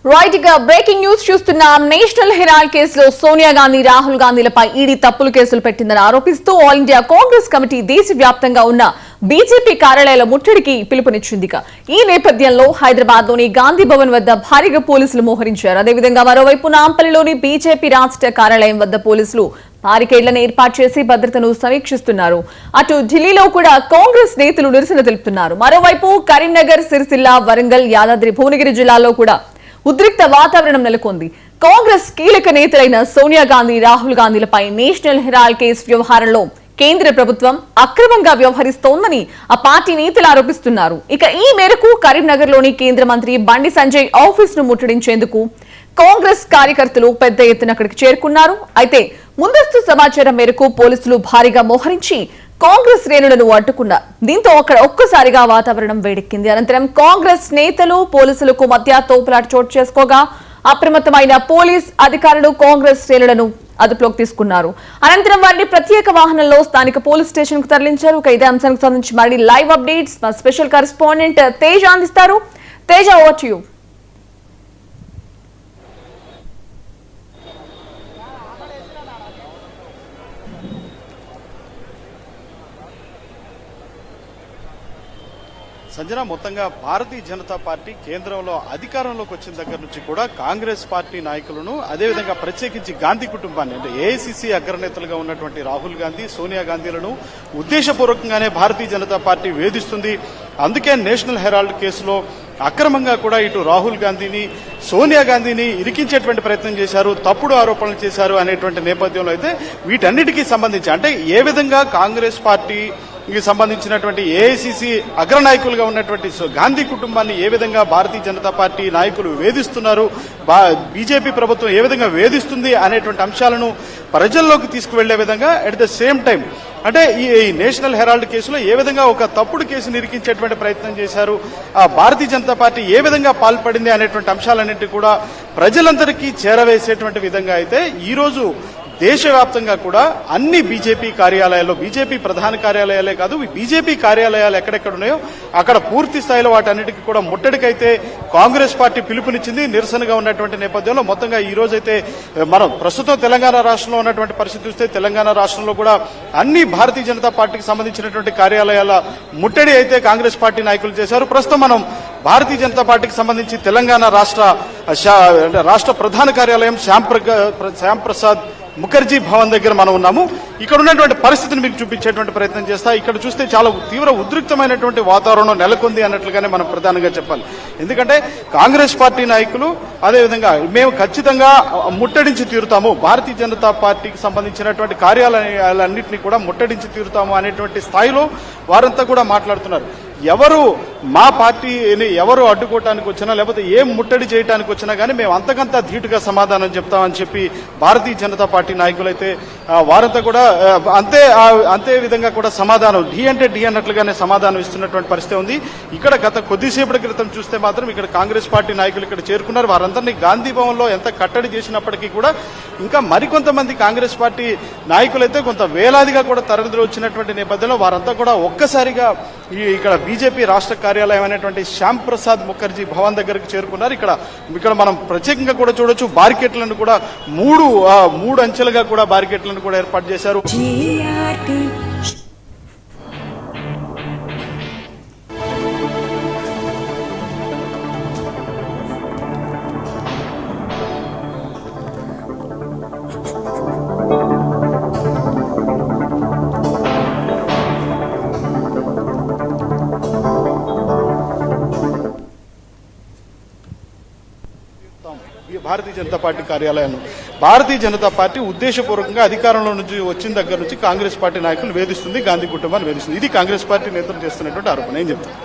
Right గా breaking news చూస్తున్నాం. National Herald కేసులో సోనియా గాంధీ, రాహుల్ గాంధీలపై ఈడీ తప్పులు కేసులు పెట్టిందని ఆరోపిస్తూ ఆల్ ఇండియా కాంగ్రెస్ కమిటీ దేశవ్యాప్తంగా ఉన్న బీజేపీ కార్యాలయాల ముట్టడికి పిలుపునిచ్చింది. ఈ నేపథ్యంలో హైదరాబాద్ లోని గాంధీ భవన్ వద్ద భారీగా పోలీసులు మోహరించారు. అదేవిధంగా మరోవైపు నాంపల్లిలోని బీజేపీ రాష్ట్ర కార్యాలయం వద్ద పోలీసులు బారికేడ్లను ఏర్పాటు చేసి భద్రతను సమీక్షిస్తున్నారు. అటు ఢిల్లీలో కూడా కాంగ్రెస్ నేతలు నిరసన తెలుపుతున్నారు. మరోవైపు కరీంనగర్, సిరిసిల్ల, వరంగల్, యాదాద్రి భువనగిరి జిల్లాల్లో కూడా ఉద్రిక్త వాతావరణం నెలకొంది. కాంగ్రెస్ కీలక నేతలైన సోనియా గాంధీ, రాహుల్ గాంధీలపై నేషనల్ హెరాల్డ్ కేసు వ్యవహారంలో కేంద్ర ప్రభుత్వం అక్రమంగా వ్యవహరిస్తోందని ఆ పార్టీ నేతలు ఆరోపిస్తున్నారు. ఇక ఈ మేరకు కరీంనగర్ లోని కేంద్ర మంత్రి బండి సంజయ్ ఆఫీస్ ను ముట్టడించేందుకు కాంగ్రెస్ కార్యకర్తలు పెద్ద ఎత్తున అక్కడికి చేరుకున్నారు. అయితే ముందస్తు సమాచారం మేరకు పోలీసులు భారీగా మోహరించి కాంగ్రెస్ శ్రేణులను అడ్డుకున్నారు. దీంతో అక్కడ ఒక్కసారిగా వాతావరణం వేడెక్కింది. అనంతరం కాంగ్రెస్ నేతలు, పోలీసులకు మధ్య తోపులాట చోటు చేసుకోగా అప్రమత్తమైన పోలీస్ అధికారులు కాంగ్రెస్ శ్రేణులను అదుపులోకి తీసుకున్నారు. అనంతరం వారిని ప్రత్యేక వాహనంలో స్థానిక పోలీస్ స్టేషన్ కు తరలించారు. ఇదే అంశానికి సంబంధించి మళ్ళీ లైవ్ అప్డేట్స్ మా స్పెషల్ కరెస్పాండెంట్ తేజ అందిస్తారు. Teja, over to you. Sanjana, మొత్తంగా భారతీయ జనతా పార్టీ కేంద్రంలో అధికారంలోకి వచ్చిన దగ్గర నుంచి కూడా కాంగ్రెస్ పార్టీ నాయకులను, అదేవిధంగా ప్రత్యేకించి గాంధీ కుటుంబాన్ని, అంటే ఏఐసిసి అగ్రనేతలుగా ఉన్నటువంటి రాహుల్ గాంధీ, సోనియా గాంధీలను ఉద్దేశపూర్వకంగానే భారతీయ జనతా పార్టీ వేధిస్తుంది. అందుకే నేషనల్ హెరాల్డ్ కేసులో అక్రమంగా కూడా ఇటు రాహుల్ గాంధీని, సోనియా గాంధీని ఇరికించేటువంటి ప్రయత్నం చేశారు, తప్పుడు ఆరోపణలు చేశారు అనేటువంటి నేపథ్యంలో అయితే వీటన్నిటికీ సంబంధించి, అంటే ఏ విధంగా కాంగ్రెస్ పార్టీ సంబంధించినటువంటి ఏఐసిసి అగ్రనాయకులుగా ఉన్నటువంటి గాంధీ కుటుంబాన్ని ఏ విధంగా భారతీయ జనతా పార్టీ నాయకులు వేధిస్తున్నారు, బీజేపీ ప్రభుత్వం ఏ విధంగా వేధిస్తుంది అనేటువంటి అంశాలను ప్రజల్లోకి తీసుకువెళ్లే విధంగా అట్ ద సేమ్ టైం అంటే ఈ నేషనల్ హెరాల్డ్ కేసులో ఏ విధంగా ఒక తప్పుడు కేసు నిరికించేటువంటి ప్రయత్నం చేశారు, భారతీయ జనతా పార్టీ ఏ విధంగా పాల్పడింది అనేటువంటి అంశాలన్నింటినీ కూడా ప్రజలందరికీ చేరవేసేటువంటి విధంగా అయితే ఈరోజు దేశవ్యాప్తంగా కూడా అన్ని బీజేపీ కార్యాలయాల్లో, బీజేపీ ప్రధాన కార్యాలయాలే కాదు, బీజేపీ కార్యాలయాలు ఎక్కడెక్కడ ఉన్నాయో అక్కడ పూర్తి స్థాయిలో వాటన్నిటికీ కూడా ముట్టడికైతే కాంగ్రెస్ పార్టీ పిలుపునిచ్చింది. నిరసనగా ఉన్నటువంటి నేపథ్యంలో మొత్తంగా ఈ రోజైతే మనం ప్రస్తుతం తెలంగాణ రాష్ట్రంలో ఉన్నటువంటి పరిస్థితి చూస్తే తెలంగాణ రాష్ట్రంలో కూడా అన్ని భారతీయ జనతా పార్టీకి సంబంధించినటువంటి కార్యాలయాల ముట్టడి అయితే కాంగ్రెస్ పార్టీ నాయకులు చేశారు. ప్రస్తుతం మనం భారతీయ జనతా పార్టీకి సంబంధించి తెలంగాణ రాష్ట్ర ప్రధాన కార్యాలయం శ్యాంప్రసాద్ ముఖర్జీ భవన్ దగ్గర మనం ఉన్నాము. ఇక్కడ ఉన్నటువంటి పరిస్థితిని మీకు చూపించేటువంటి ప్రయత్నం చేస్తా. ఇక్కడ చూస్తే చాలా తీవ్ర ఉద్రిక్తమైనటువంటి వాతావరణం నెలకొంది అన్నట్లుగానే మనం ప్రధానంగా చెప్పాలి. ఎందుకంటే కాంగ్రెస్ పార్టీ నాయకులు అదేవిధంగా మేము ఖచ్చితంగా ముట్టడించి తీరుతాము, భారతీయ జనతా పార్టీకి సంబంధించినటువంటి కార్యాలయాలన్నింటినీ కూడా ముట్టడించి తీరుతాము అనేటువంటి స్థాయిలో వారంతా కూడా మాట్లాడుతున్నారు. ఎవరు మా పార్టీని ఎవరు అడ్డుకోవటానికి వచ్చినా లేకపోతే ఏం ముట్టడి చేయడానికి వచ్చినా కానీ మేము అంతకంతా ధీటుగా సమాధానం చెప్తామని చెప్పి భారతీయ జనతా పార్టీ నాయకులైతే వారంతా కూడా అంతే విధంగా కూడా సమాధానం ఢీ అంటే ఢీ అన్నట్లుగానే సమాధానం ఇస్తున్నటువంటి పరిస్థితి ఉంది. ఇక్కడ గత కొద్దిసేపటి క్రితం చూస్తే మాత్రం ఇక్కడ కాంగ్రెస్ పార్టీ నాయకులు ఇక్కడ చేరుకున్నారు. వారందరినీ గాంధీ భవన్ లో ఎంత కట్టడి చేసినప్పటికీ కూడా ఇంకా మరికొంతమంది కాంగ్రెస్ పార్టీ నాయకులైతే కొంత వేలాదిగా కూడా తరలిలో వచ్చినటువంటి నేపథ్యంలో వారంతా కూడా ఒక్కసారిగా ఇక్కడ బీజేపీ రాష్ట్ర కార్యాలయం అనేటువంటి శ్యాంప్రసాద్ ముఖర్జీ భవన్ దగ్గరకు చేరుకున్నారు. ఇక్కడ మనం ప్రత్యేకంగా కూడా చూడొచ్చు, బారికేట్లను కూడా మూడు అంచెలుగా కూడా బారికేట్లను కూడా ఏర్పాటు చేశారు. భారతీయ జనతా పార్టీ కార్యాలయాన్ని భారతీయ జనతా పార్టీ ఉద్దేశపూర్వకంగా అధికారంలో నుంచి వచ్చిన దగ్గర నుంచి కాంగ్రెస్ పార్టీ నాయకులు వేధిస్తుంది, గాంధీ కుటుంబాన్ని వేధిస్తుంది. ఇది కాంగ్రెస్ పార్టీ నేతలు చేస్తున్నటువంటి ఆరోపణ. ఏం చెప్తారు?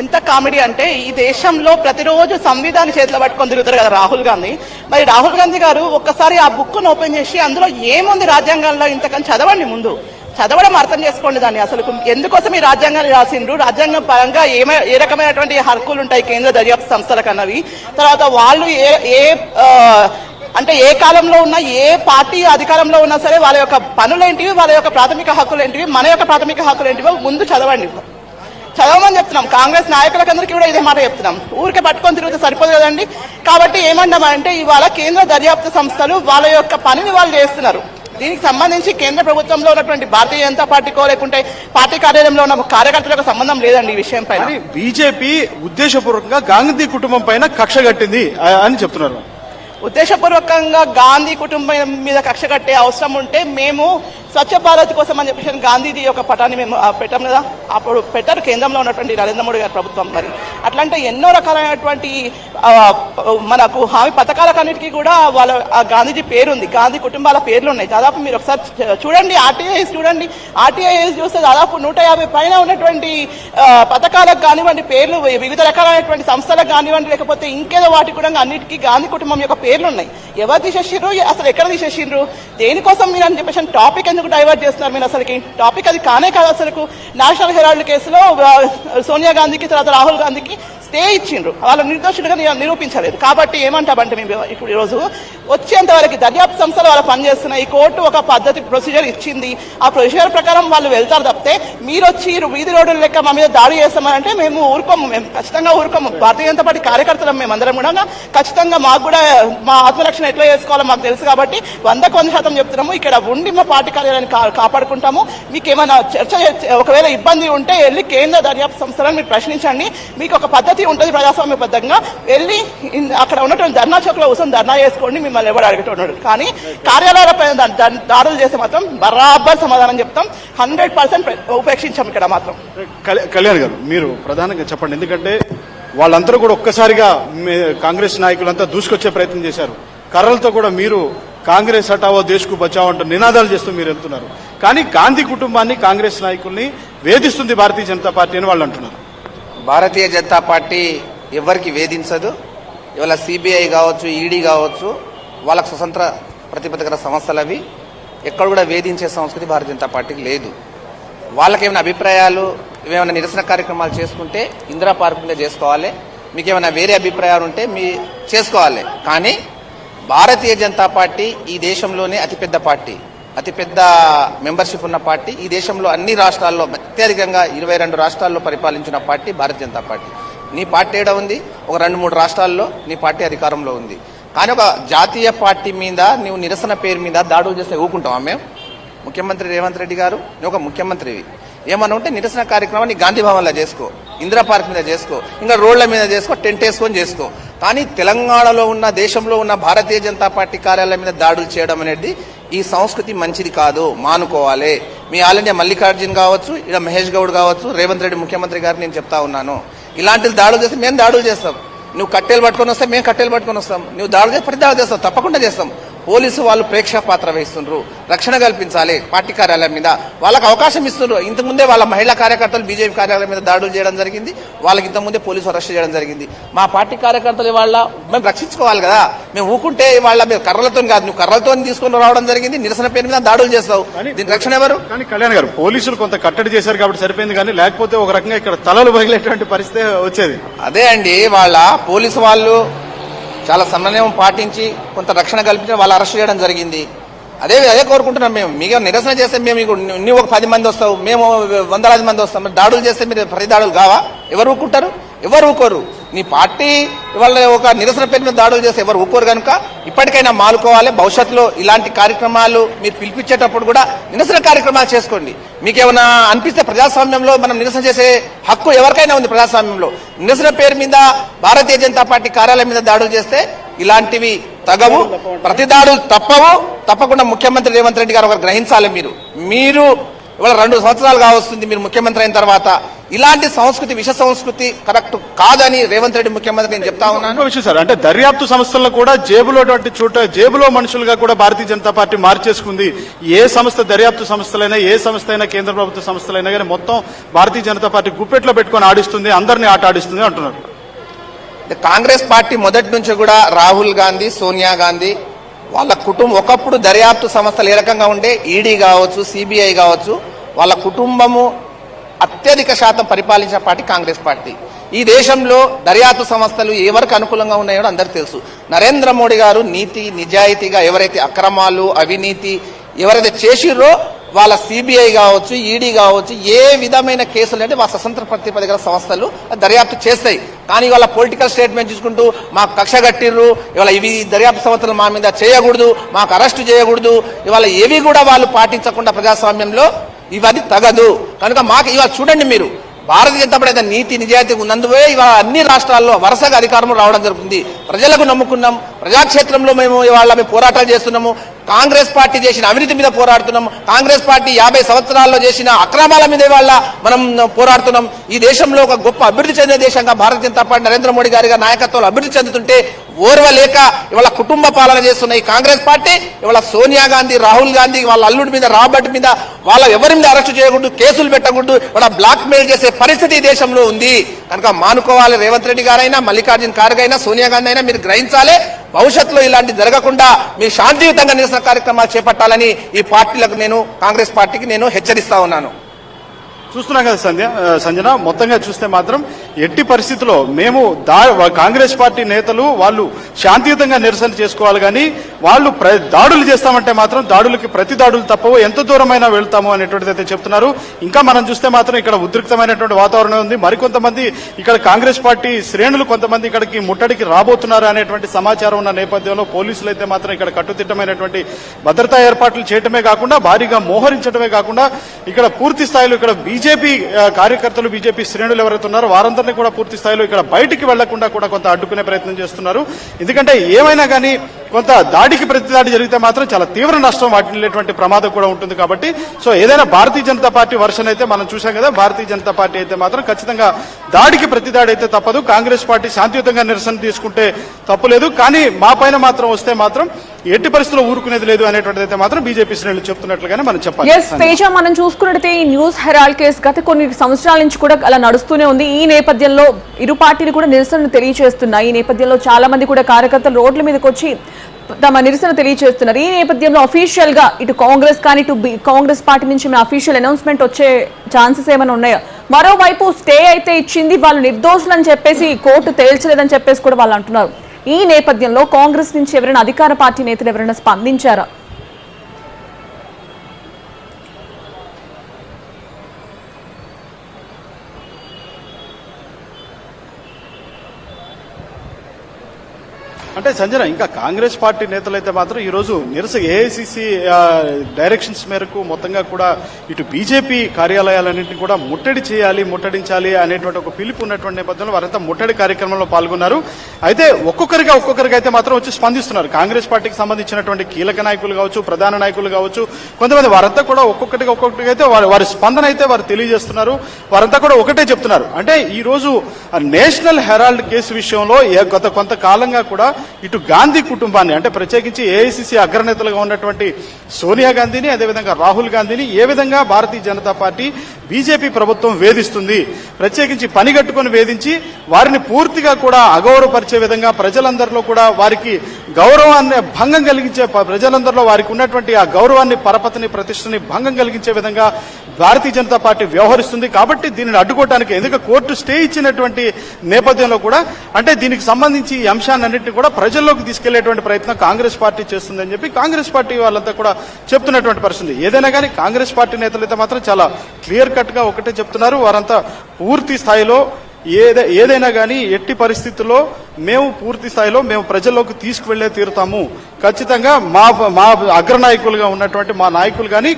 ఎంత కామెడీ అంటే ఈ దేశంలో ప్రతిరోజు సంవిధానం చేతిలో పట్టుకొని తిరుగుతారు కదా రాహుల్ గాంధీ. మరి రాహుల్ గాంధీ గారు ఒక్కసారి ఆ బుక్ను ఓపెన్ చేసి అందులో ఏముంది రాజ్యాంగంలో ఇంతకని చదవండి, ముందు చదవడం అర్థం చేసుకోండి దాన్ని. అసలు ఎందుకోసం ఈ రాజ్యాంగాన్ని రాసిండ్రు, రాజ్యాంగం పరంగా ఏ రకమైనటువంటి హక్కులు ఉంటాయి కేంద్ర దర్యాప్తు సంస్థలకు అన్నవి, తర్వాత వాళ్ళు అంటే ఏ కాలంలో ఉన్నా ఏ పార్టీ అధికారంలో ఉన్నా సరే వాళ్ళ యొక్క పనులేంటివి, వాళ్ళ యొక్క ప్రాథమిక హక్కులు ఏంటివి, మన యొక్క ప్రాథమిక హక్కులు ఏంటివో ముందు చదవండి. చదవమని చెప్తున్నాం. కాంగ్రెస్ నాయకులకందరికీ కూడా ఇదే మాట చెప్తున్నాం. ఊరికే పట్టుకొని తిరిగితే సరిపోదు కదండి. కాబట్టి ఏమంటామంటే ఇవాళ కేంద్ర దర్యాప్తు సంస్థలు వాళ్ళ యొక్క పనిని వాళ్ళు చేస్తున్నారు. దీనికి సంబంధించి కేంద్ర ప్రభుత్వంలో ఉన్నటువంటి భారతీయ జనతా పార్టీకో లేకుంటే పార్టీ కార్యాలయంలో ఉన్న కార్యకర్తలకు సంబంధం లేదండి ఈ విషయం పైన. బీజేపీ ఉద్దేశపూర్వకంగా గాంధీ కుటుంబం పైన కక్ష కట్టింది అని చెప్తున్నారు. ఉద్దేశపూర్వకంగా గాంధీ కుటుంబం మీద కక్ష కట్టే అవసరం ఉంటే మేము స్వచ్ఛ భారత్ కోసం అని చెప్పేసి గాంధీజీ యొక్క పటాన్ని మేము పెట్టాం కదా, అప్పుడు పెట్టారు కేంద్రంలో ఉన్నటువంటి నరేంద్ర మోడీ గారి ప్రభుత్వం. మరి అట్లాంటి ఎన్నో రకాలైనటువంటి మనకు హామీ పథకాలకన్నిటికీ కూడా వాళ్ళ గాంధీజీ పేరుంది, గాంధీ కుటుంబాల పేర్లు ఉన్నాయి. దాదాపు మీరు ఒకసారి చూడండి, ఆర్టీఐఎస్ చూడండి. ఆర్టీఐఎస్ చూస్తే దాదాపు 150 పైన ఉన్నటువంటి పథకాలకు కానివ్వండి పేర్లు, వివిధ రకాలైనటువంటి సంస్థలకు కానివ్వండి, లేకపోతే ఇంకేదో వాటికి కూడా అన్నిటికీ గాంధీ కుటుంబం యొక్క పేర్లు ఉన్నాయి. ఎవరు తీసేసిండ్రు, అసలు ఎక్కడ తీసేసిండ్రు, దేనికోసం మీరు అని చెప్పేసి టాపిక్ ఎందుకు డైవర్ట్ చేస్తున్నారు మీరు? అసలుకి టాపిక్ అది కానే కాదు. అసలు నేషనల్ హెరాల్డ్ కేసులో సోనియా గాంధీకి తర్వాత రాహుల్ గాంధీకి స్టే ఇచ్చిండ్రు, వాళ్ళు నిర్దోషులుగా నిరూపించలేదు. కాబట్టి ఏమంటామంటే మేము ఇప్పుడు ఈరోజు వచ్చేంత వరకు దర్యాప్తు సంస్థలు వాళ్ళు పనిచేస్తున్నాయి. కోర్టు ఒక పద్ధతి ప్రొసీజర్ ఇచ్చింది, ఆ ప్రొసీజర్ ప్రకారం వాళ్ళు వెళ్తారు తప్పితే మీరు వచ్చి వీధి రోడ్డు లెక్క మా మీద దాడి చేస్తామంటే మేము ఊరుకోము, మేము ఖచ్చితంగా ఊరుకోము. భారతీయ జనతా పార్టీ కార్యకర్తలం మేమందరం కూడా ఖచ్చితంగా మాకు కూడా మా ఆత్మరక్షణ ఎట్లా చేసుకోవాలో మాకు తెలుసు కాబట్టి 100% చెప్తున్నాము. ఇక్కడ ఉండి మా పార్టీ కార్యాలయాన్ని కాపాడుకుంటాము. మీకు ఏమైనా చర్చ ఒకవేళ ఇబ్బంది ఉంటే వెళ్ళి కేంద్ర దర్యాప్తు సంస్థలను మీరు ప్రశ్నించండి. మీకు ఒక పద్ధతి ఉంటుంది ప్రజాస్వామ్యబద్ధంగా, వెళ్ళి అక్కడ ఉన్నటువంటి ధర్నా చౌక్ లో కూర్చొని ధర్నా చేసుకోండి, మిమ్మల్ని ఎవరు అడుగుతున్నాడు. కానీ కార్యాలయాలపై దాడులు చేస్తే మాత్రం బరాబర్ సమాధానం చెప్తాం, 100% ఉపేక్షించాం ఇక్కడ మాత్రం. కళ్యాణ్ గారు మీరు ప్రధానంగా చెప్పండి, ఎందుకంటే వాళ్ళందరూ కూడా ఒక్కసారిగా కాంగ్రెస్ నాయకులంతా దూసుకొచ్చే ప్రయత్నం చేశారు. కర్రలతో కూడా మీరు కాంగ్రెస్ హటావో దేశ్కు బచావో అంటూ నినాదాలు చేస్తూ మీరు వెళ్తున్నారు. కానీ గాంధీ కుటుంబాన్ని, కాంగ్రెస్ నాయకుల్ని వేధిస్తుంది భారతీయ జనతా పార్టీ అని వాళ్ళు అంటున్నారు. భారతీయ జనతా పార్టీ ఎవరికి వేధించదు. ఇవాళ సిబిఐ కావచ్చు, ఈడీ కావచ్చు, వాళ్ళకు స్వతంత్ర ప్రతిపత్తికర సంస్థలు అవి. ఎక్కడ కూడా వేధించే సంస్కృతి భారతీయ జనతా పార్టీకి లేదు. వాళ్ళకేమైనా అభిప్రాయాలు, ఏమైనా నిరసన కార్యక్రమాలు చేసుకుంటే ఇందిరా పార్క్ మీద చేసుకోవాలి. మీకు ఏమైనా వేరే అభిప్రాయాలు ఉంటే మీ చేసుకోవాలి. కానీ భారతీయ జనతా పార్టీ ఈ దేశంలోనే అతిపెద్ద పార్టీ, అతిపెద్ద మెంబర్షిప్ ఉన్న పార్టీ. ఈ దేశంలో అన్ని రాష్ట్రాల్లో అత్యధికంగా 22 రాష్ట్రాల్లో పరిపాలించిన పార్టీ భారతీయ జనతా పార్టీ. నీ పార్టీ ఏడా ఉంది? ఒక 2-3 రాష్ట్రాల్లో నీ పార్టీ అధికారంలో ఉంది. కానీ ఒక జాతీయ పార్టీ మీద నువ్వు నిరసన పేరు మీద దాడులు చేస్తే ఊరుకుంటావా? మేము ముఖ్యమంత్రి రేవంత్ రెడ్డి గారు, నువ్వు ఒక ముఖ్యమంత్రివి, ఏమన్నా ఉంటే నిరసన కార్యక్రమాన్ని గాంధీ భవన్లో చేసుకో, ఇందిరా పార్క్ మీద చేసుకో, ఇంకా రోడ్ల మీద చేసుకో, టెంట్ వేసుకొని చేసుకో. కానీ తెలంగాణలో ఉన్న, దేశంలో ఉన్న భారతీయ జనతా పార్టీ కార్యాలయం మీద దాడులు చేయడం అనేది ఈ సంస్కృతి మంచిది కాదు, మానుకోవాలి. మీ ఆల్ ఇండియా మల్లికార్జున్ కావచ్చు, ఇక్కడ మహేష్ గౌడ్ కావచ్చు, రేవంత్ రెడ్డి ముఖ్యమంత్రి గారు నేను చెప్తా ఉన్నాను, ఇలాంటి దాడులు చేస్తే మేము దాడులు చేస్తాం. నువ్వు కట్టెలు పట్టుకొని వస్తాం, మేము కట్టెలు పట్టుకొని వస్తాం. నువ్వు దాడులు చేసి ప్రతి దాడులు చేస్తాం, తప్పకుండా చేస్తాం. పోలీసు వాళ్ళు ప్రేక్షక పాత్ర వహిస్తుండ్రు, రక్షణ కల్పించాలి పార్టీ కార్యాలయం మీద, వాళ్ళకి అవకాశం ఇస్తుండ్రు. ఇంతకుముందే వాళ్ళ మహిళా కార్యకర్తలు బీజేపీ కార్యాలయం మీద దాడులు చేయడం జరిగింది, వాళ్ళకి ఇంతకుముందే పోలీసు అరెస్ట్ చేయడం జరిగింది. మా పార్టీ కార్యకర్తలు వాళ్ళ మేము రక్షించుకోవాలి కదా, మేము ఊకుంటే వాళ్ళ మీరు కర్రలతో కాదు, నువ్వు కర్రలతో తీసుకొని రావడం జరిగింది, నిరసన పేరు మీద దాడులు చేస్తావు, దీని రక్షణ ఎవరు? కానీ కళ్యాణ్ గారు పోలీసులు కొంత కట్టడి చేశారు కాబట్టి సరిపోయింది, కానీ లేకపోతే ఒక రకంగా ఇక్కడ తలలు పగిలేటువంటి పరిస్థితి వచ్చేది. అదే అండి, వాళ్ళ పోలీసు వాళ్ళు చాలా సమన్వయం పాటించి కొంత రక్షణ కల్పించి వాళ్ళు అరెస్ట్ చేయడం జరిగింది. అదే కోరుకుంటున్నాం మేము. మీకు నిరసన చేస్తే మేము నువ్వు ఒక 10 మంది వస్తావు, మేము 100 మంది వస్తాం. దాడులు చేస్తే మీరు ప్రతి దాడులు కావా? ఎవరు ఊరుకుంటారు? ఎవరు ఊరుకోరు. నీ పార్టీ వాళ్ళ ఒక నిరసన పేరు మీద దాడులు చేస్తే ఎవరు ఊరుకోరు. కనుక ఇప్పటికైనా మానుకోవాలి. భవిష్యత్తులో ఇలాంటి కార్యక్రమాలు మీరు పిలిపించేటప్పుడు కూడా నిరసన కార్యక్రమాలు చేసుకోండి. మీకేమైనా అనిపిస్తే ప్రజాస్వామ్యంలో మనం నిరసన చేసే హక్కు ఎవరికైనా ఉంది. ప్రజాస్వామ్యంలో నిరసన పేరు మీద భారతీయ జనతా పార్టీ కార్యాలయం మీద దాడులు చేస్తే ఇలాంటివి తగవు, ప్రతి దాడులు తప్పవు. తప్పకుండా ముఖ్యమంత్రి రేవంత్ రెడ్డి గారు ఒకరు గ్రహించాలి. మీరు ఇవాళ 2 సంవత్సరాలు కావస్తుంది మీరు ముఖ్యమంత్రి అయిన తర్వాత. ఇలాంటి సంస్కృతి, విష సంస్కృతి కరెక్ట్ కాదని రేవంత్ రెడ్డి ముఖ్యమంత్రి నేను చెప్తా ఉన్నాను. విషయం సార్, అంటే దర్యాప్తు సంస్థలను కూడా జేబులో మనుషులుగా కూడా భారతీయ జనతా పార్టీ మార్చేసుకుంది. ఏ సంస్థ, దర్యాప్తు సంస్థలైనా, ఏ సంస్థ అయినా, కేంద్ర ప్రభుత్వ సంస్థలైనా కానీ మొత్తం భారతీయ జనతా పార్టీ గుప్పెట్లో పెట్టుకొని ఆడిస్తుంది, అందరినీ ఆట ఆడిస్తుంది అంటున్నారు. కాంగ్రెస్ పార్టీ మొదటి నుంచి కూడా రాహుల్ గాంధీ, సోనియా గాంధీ వాళ్ళ కుటుంబం ఒకప్పుడు దర్యాప్తు సంస్థలు ఏ రకంగా ఉండే, ఈడీ కావచ్చు, సిబిఐ కావచ్చు, వాళ్ళ కుటుంబము అత్యధిక శాతం పరిపాలించిన పార్టీ కాంగ్రెస్ పార్టీ. ఈ దేశంలో దర్యాప్తు సంస్థలు ఎవరికి అనుకూలంగా ఉన్నాయో అందరికీ తెలుసు. నరేంద్ర మోడీ గారు నీతి నిజాయితీగా ఎవరైతే అక్రమాలు, అవినీతి ఎవరైతే చేసిర్రో వాళ్ళ సిబిఐ కావచ్చు, ఈడీ కావచ్చు, ఏ విధమైన కేసులు అంటే వాళ్ళ స్వతంత్ర ప్రతిపదికల సంస్థలు దర్యాప్తు చేస్తాయి. కానీ ఇవాళ పొలిటికల్ స్టేట్మెంట్ చూసుకుంటూ మాకు కక్ష కట్టిర్రు, ఇవాళ ఇవి దర్యాప్తు సంస్థలు మా మీద చేయకూడదు, మాకు అరెస్టు చేయకూడదు, ఇవాళ ఏవి కూడా వాళ్ళు పాటించకుండా ప్రజాస్వామ్యంలో ఇవన్నీ తగదు. కనుక మాకు ఇవాళ చూడండి, మీరు భారతీయ జనతా పార్టీ నీతి నిజాయితీ ఉన్నందువే ఇవాళ అన్ని రాష్ట్రాల్లో వరుసగా అధికారంలో రావడం జరుగుతుంది. ప్రజలకు నమ్ముకున్నాం, ప్రజాక్షేత్రంలో మేము పోరాటాలు చేస్తున్నాము. కాంగ్రెస్ పార్టీ చేసిన అవినీతి మీద పోరాడుతున్నాం. కాంగ్రెస్ పార్టీ 50 సంవత్సరాల్లో చేసిన అక్రమాల మీద ఇవాళ మనం పోరాడుతున్నాం. ఈ దేశంలో ఒక గొప్ప అభివృద్ధి చెందిన దేశంగా భారతీయ జనతా పార్టీ నరేంద్ర మోడీ గారి నాయకత్వంలో అభివృద్ధి చెందుతుంటే ఓర్వలేక ఇవాళ కుటుంబ పాలన చేస్తున్న ఈ కాంగ్రెస్ పార్టీ ఇవాళ సోనియా గాంధీ, రాహుల్ గాంధీ వాళ్ళ అల్లుడి మీద, రాబర్ట్ మీద, వాళ్ళ ఎవరి మీద అరెస్టు చేయకూడదు, కేసులు పెట్టకూడదు, ఇవాళ బ్లాక్ మెయిల్ చేసే పరిస్థితి ఈ దేశంలో ఉంది. కనుక మానుకోవాలి. రేవంత్ రెడ్డి గారైనా, మల్లికార్జున ఖార్గే అయినా, సోనియా గాంధీ అయినా మీరు గ్రహించాలి. భవిష్యత్తులో ఇలాంటి జరగకుండా మీరు శాంతియుతంగా నిరసన కార్యక్రమాలు చేపట్టాలని ఈ పార్టీలకు కాంగ్రెస్ పార్టీకి నేను హెచ్చరిస్తా ఉన్నాను. చూస్తున్నాం కదా సంజన, మొత్తంగా చూస్తే మాత్రం ఎట్టి పరిస్థితుల్లో మేము కాంగ్రెస్ పార్టీ నేతలు వాళ్ళు శాంతియుతంగా నిరసన చేసుకోవాలి, కానీ వాళ్ళు దాడులు చేస్తామంటే మాత్రం దాడులకి ప్రతి దాడులు తప్పవు, ఎంత దూరమైనా వెళ్తాము అనేటువంటిది అయితే చెప్తున్నారు. ఇంకా మనం చూస్తే మాత్రం ఇక్కడ ఉద్రిక్తమైనటువంటి వాతావరణం ఉంది. మరికొంతమంది ఇక్కడ కాంగ్రెస్ పార్టీ శ్రేణులు కొంతమంది ఇక్కడికి ముట్టడికి రాబోతున్నారు అనేటువంటి సమాచారం ఉన్న నేపథ్యంలో పోలీసులు అయితే మాత్రం ఇక్కడ కట్టుదిట్టమైనటువంటి భద్రతా ఏర్పాట్లు చేయటమే కాకుండా భారీగా మోహరించడమే కాకుండా ఇక్కడ పూర్తి స్థాయిలో ఇక్కడ బీజేపీ కార్యకర్తలు, బీజేపీ శ్రేణులు ఎవరైతే ఉన్నారో వారందరినీ కూడా పూర్తి స్థాయిలో ఇక్కడ బయటికి వెళ్లకుండా కూడా కొంత అడ్డుకునే ప్రయత్నం చేస్తున్నారు. ఎందుకంటే ఏమైనా కానీ కొంత దాడికి ప్రతిదాడి జరిగితే మాత్రం చాలా తీవ్ర నష్టం వాటిల్లేటువంటి ప్రమాదం కూడా ఉంటుంది. కాబట్టి సో ఏదైనా భారతీయ జనతా పార్టీ వర్షన్ అయితే మనం చూసాం కదా, భారతీయ జనతా పార్టీ అయితే మాత్రం ఖచ్చితంగా దాడికి ప్రతిదాడి అయితే తప్పదు. కాంగ్రెస్ పార్టీ శాంతియుతంగా నిరసన తీసుకుంటే తప్పులేదు, కానీ మా పైన మాత్రం వస్తే మాత్రం ఎట్టి పరిస్థితుల్లో ఊరుకునేది లేదు అనేటువంటిది అయితే మాత్రం బీజేపీ శ్రేణులు చెప్తున్నట్లుగానే మనం చెప్పాలి. తేజ, మనం చూసుకున్నట్లయితే ఈ న్యూస్ హెరాల్డ్ కేసు గత కొన్ని సంవత్సరాల నుంచి కూడా అలా నడుస్తూనే ఉంది. ఈ నేపథ్యంలో ఇరు పార్టీలు కూడా నిరసన తెలియజేస్తున్నాయి. ఈ నేపథ్యంలో చాలా మంది కూడా కార్యకర్తలు రోడ్ల మీదకి వచ్చి తమ నిరసన తెలియజేస్తున్నారు. ఈ నేపథ్యంలో అఫీషియల్ గా ఇటు కాంగ్రెస్ కానీ ఇటు కాంగ్రెస్ పార్టీ నుంచి అఫీషియల్ అనౌన్స్మెంట్ వచ్చే ఛాన్సెస్ ఏమైనా ఉన్నాయా? మరోవైపు స్టే అయితే ఇచ్చింది, వాళ్ళు నిర్దోషులని చెప్పేసి కోర్టు తేల్చలేదని చెప్పేసి కూడా వాళ్ళు అంటున్నారు. ఈ నేపథ్యంలో కాంగ్రెస్ నుంచి ఎవరైనా అధికార పార్టీ నేతలు ఎవరైనా స్పందించారా? అంటే సంజన, ఇంకా కాంగ్రెస్ పార్టీ నేతలైతే మాత్రం ఈ రోజు ఏఐసిసి డైరెక్షన్స్ మేరకు మొత్తంగా కూడా ఇటు బీజేపీ కార్యాలయాలన్నింటినీ కూడా ముట్టడించాలి అనేటువంటి ఒక పిలుపు ఉన్నటువంటి నేపథ్యంలో వారంతా ముట్టడి కార్యక్రమంలో పాల్గొన్నారు. అయితే ఒక్కొక్కరిగా అయితే మాత్రం వచ్చి స్పందిస్తున్నారు. కాంగ్రెస్ పార్టీకి సంబంధించినటువంటి కీలక నాయకులు కావచ్చు, ప్రధాన నాయకులు కావచ్చు, కొంతమంది వారంతా కూడా ఒక్కొక్కటిగా అయితే వారి స్పందన అయితే వారు తెలియజేస్తున్నారు. వారంతా కూడా ఒకటే చెప్తున్నారు, అంటే ఈ రోజు నేషనల్ హెరాల్డ్ కేసు విషయంలో గత కొంతకాలంగా కూడా ఇటు గాంధీ కుటుంబాన్ని, అంటే ప్రత్యేకించి ఏఐసిసి అగ్రనేతలుగా ఉన్నటువంటి సోనియా గాంధీని, అదేవిధంగా రాహుల్ గాంధీని ఏ విధంగా భారతీయ జనతా పార్టీ, బీజేపీ ప్రభుత్వం వేధిస్తుంది, ప్రత్యేకించి పనిగట్టుకుని వేధించి వారిని పూర్తిగా కూడా అగౌరవపరిచే విధంగా ప్రజలందరిలో కూడా వారికి గౌరవాన్ని భంగం కలిగించే, ప్రజలందరిలో వారికి ఉన్నటువంటి ఆ గౌరవాన్ని, పరపతిని, ప్రతిష్టని భంగం కలిగించే విధంగా భారతీయ జనతా పార్టీ వ్యవహరిస్తుంది. కాబట్టి దీనిని అడ్డుకోవడానికి ఎందుకంటే కోర్టు స్టే ఇచ్చినటువంటి నేపథ్యంలో కూడా అంటే దీనికి సంబంధించి ఈ అంశాన్నింటినీ కూడా ప్రజల్లోకి తీసుకెళ్లేటువంటి ప్రయత్నం కాంగ్రెస్ పార్టీ చేస్తుందని చెప్పి కాంగ్రెస్ పార్టీ వాళ్ళంతా కూడా చెప్తున్నటువంటి పరిస్థితి. ఏదైనా కానీ కాంగ్రెస్ పార్టీ నేతలైతే మాత్రం చాలా క్లియర్ కట్ గా ఒకటే చెప్తున్నారు, వారంతా పూర్తి స్థాయిలో ఏదైనా కానీ ఎట్టి పరిస్థితుల్లో మేము పూర్తి స్థాయిలో మేము ప్రజల్లోకి తీసుకువెళ్లే తీరుతాము. ఖచ్చితంగా మా అగ్రనాయకులుగా ఉన్నటువంటి మా నాయకులు కానీ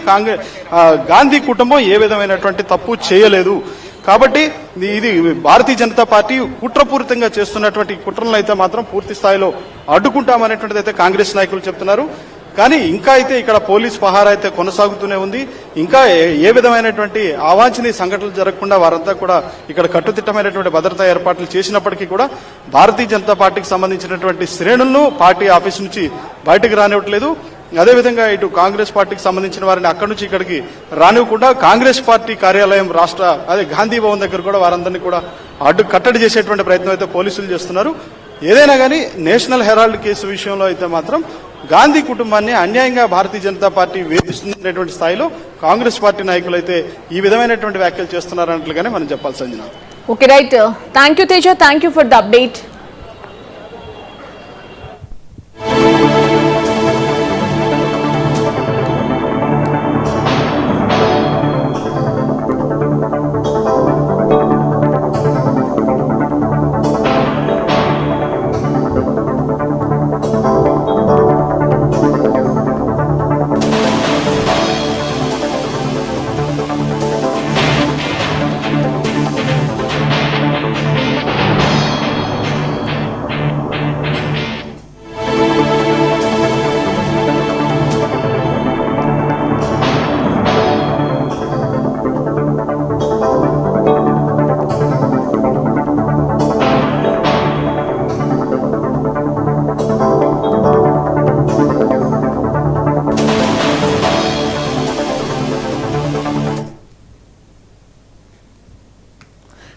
గాంధీ కుటుంబం ఏ విధమైనటువంటి తప్పు చేయలేదు. కాబట్టి ఇది భారతీయ జనతా పార్టీ కుట్రపూరితంగా చేస్తున్నటువంటి కుట్రలను అయితే మాత్రం పూర్తి స్థాయిలో అడ్డుకుంటామనేటువంటిది అయితే కాంగ్రెస్ నాయకులు చెప్తున్నారు. కానీ ఇంకా అయితే ఇక్కడ పోలీస్ పహారా అయితే కొనసాగుతూనే ఉంది. ఇంకా ఏ విధమైనటువంటి అవాంఛనీయ సంఘటనలు జరగకుండా వారంతా కూడా ఇక్కడ కట్టుదిట్టమైనటువంటి భద్రతా ఏర్పాట్లు చేసినప్పటికీ కూడా భారతీయ జనతా పార్టీకి సంబంధించినటువంటి శ్రేణులను పార్టీ ఆఫీస్ నుంచి బయటకు రానివ్వట్లేదు. అదేవిధంగా ఇటు కాంగ్రెస్ పార్టీకి సంబంధించిన వారిని అక్కడి నుంచి ఇక్కడికి రానివ్వకుండా కాంగ్రెస్ పార్టీ కార్యాలయం గాంధీ భవన్ దగ్గర కూడా వారందరినీ కూడా కట్టడి చేసేటువంటి ప్రయత్నం అయితే పోలీసులు చేస్తున్నారు. ఏదైనా కానీ నేషనల్ హెరాల్డ్ కేసు విషయంలో అయితే మాత్రం గాంధీ కుటుంబాన్ని అన్యాయంగా భారతీయ జనతా పార్టీ వేధిస్తున్నటువంటి స్థాయిలో కాంగ్రెస్ పార్టీ నాయకులు అయితే ఈ విధమైనటువంటి వ్యాఖ్యలు చేస్తున్నారన్నట్లుగానే మనం చెప్పాలి Sanjana. Okay, right. Thank you Teja, thank you for the update.